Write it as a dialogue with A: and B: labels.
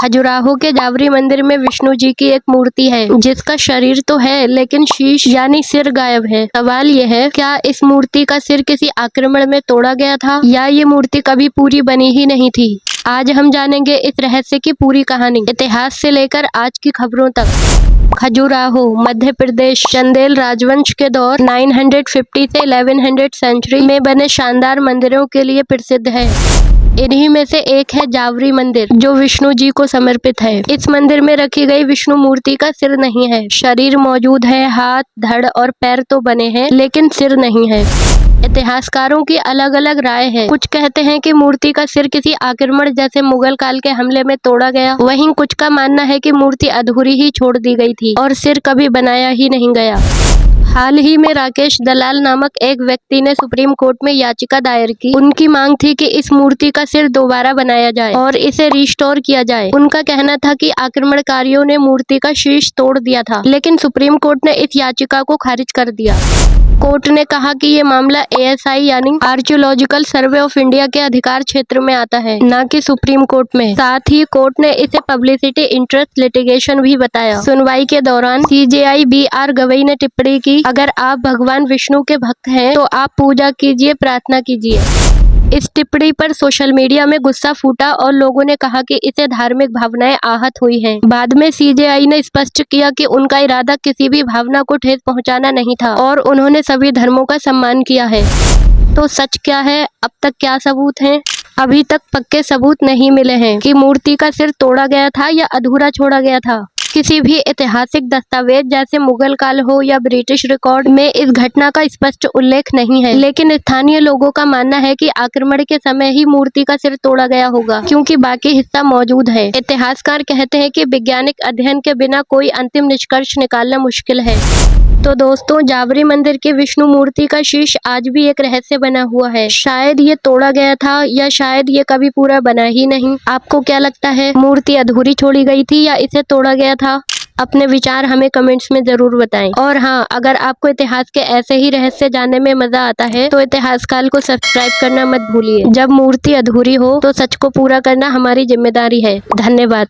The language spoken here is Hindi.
A: खजुराहो के जावरी मंदिर में विष्णु जी की एक मूर्ति है जिसका शरीर तो है लेकिन शीश यानी सिर गायब है। सवाल यह है, क्या इस मूर्ति का सिर किसी आक्रमण में तोड़ा गया था या ये मूर्ति कभी पूरी बनी ही नहीं थी? आज हम जानेंगे इस रहस्य की पूरी कहानी, इतिहास से लेकर आज की खबरों तक। खजुराहो मध्य प्रदेश चंदेल राजवंश के दौर 950 से 1100 सेंचुरी में बने शानदार मंदिरों के लिए प्रसिद्ध है। इन्हीं में से एक है जावरी मंदिर जो विष्णु जी को समर्पित है। इस मंदिर में रखी गई विष्णु मूर्ति का सिर नहीं है, शरीर मौजूद है, हाथ, धड़ और पैर तो बने हैं लेकिन सिर नहीं है। इतिहासकारों की अलग अलग राय है। कुछ कहते हैं कि मूर्ति का सिर किसी आक्रमण जैसे मुगल काल के हमले में तोड़ा गया, वहीं कुछ का मानना है कि मूर्ति अधूरी ही छोड़ दी गई थी और सिर कभी बनाया ही नहीं गया। हाल ही में राकेश दलाल नामक एक व्यक्ति ने सुप्रीम कोर्ट में याचिका दायर की। उनकी मांग थी कि इस मूर्ति का सिर दोबारा बनाया जाए और इसे रिस्टोर किया जाए। उनका कहना था कि आक्रमणकारियों ने मूर्ति का शीश तोड़ दिया था, लेकिन सुप्रीम कोर्ट ने इस याचिका को खारिज कर दिया। कोर्ट ने कहा कि ये मामला ASI यानी आर्कियोलॉजिकल सर्वे ऑफ इंडिया के अधिकार क्षेत्र में आता है, न कि सुप्रीम कोर्ट में। साथ ही कोर्ट ने इसे पब्लिसिटी इंटरेस्ट लिटिगेशन भी बताया। सुनवाई के दौरान CJI BR गवई ने टिप्पणी की, अगर आप भगवान विष्णु के भक्त हैं तो आप पूजा कीजिए, प्रार्थना कीजिए। इस टिप्पणी पर सोशल मीडिया में गुस्सा फूटा और लोगों ने कहा कि इससे धार्मिक भावनाएं आहत हुई हैं। बाद में CJI ने स्पष्ट किया कि उनका इरादा किसी भी भावना को ठेस पहुंचाना नहीं था और उन्होंने सभी धर्मों का सम्मान किया है। तो सच क्या है? अब तक क्या सबूत हैं? अभी तक पक्के सबूत नहीं मिले हैं कि मूर्ति का सिर तोड़ा गया था या अधूरा छोड़ा गया था। किसी भी ऐतिहासिक दस्तावेज जैसे मुगल काल हो या ब्रिटिश रिकॉर्ड में इस घटना का स्पष्ट उल्लेख नहीं है, लेकिन स्थानीय लोगों का मानना है कि आक्रमण के समय ही मूर्ति का सिर तोड़ा गया होगा, क्योंकि बाकी हिस्सा मौजूद है। इतिहासकार कहते हैं कि वैज्ञानिक अध्ययन के बिना कोई अंतिम निष्कर्ष निकालना मुश्किल है। तो दोस्तों, जावरी मंदिर की विष्णु मूर्ति का शीश आज भी एक रहस्य बना हुआ है। शायद ये तोड़ा गया था या शायद ये कभी पूरा बना ही नहीं। आपको क्या लगता है, मूर्ति अधूरी छोड़ी गई थी या इसे तोड़ा गया था? अपने विचार हमें कमेंट्स में जरूर बताएं। और हाँ, अगर आपको इतिहास के ऐसे ही रहस्य जानने में मजा आता है तो इतिहास काल को सब्सक्राइब करना मत भूलिए। जब मूर्ति अधूरी हो तो सच को पूरा करना हमारी जिम्मेदारी है। धन्यवाद।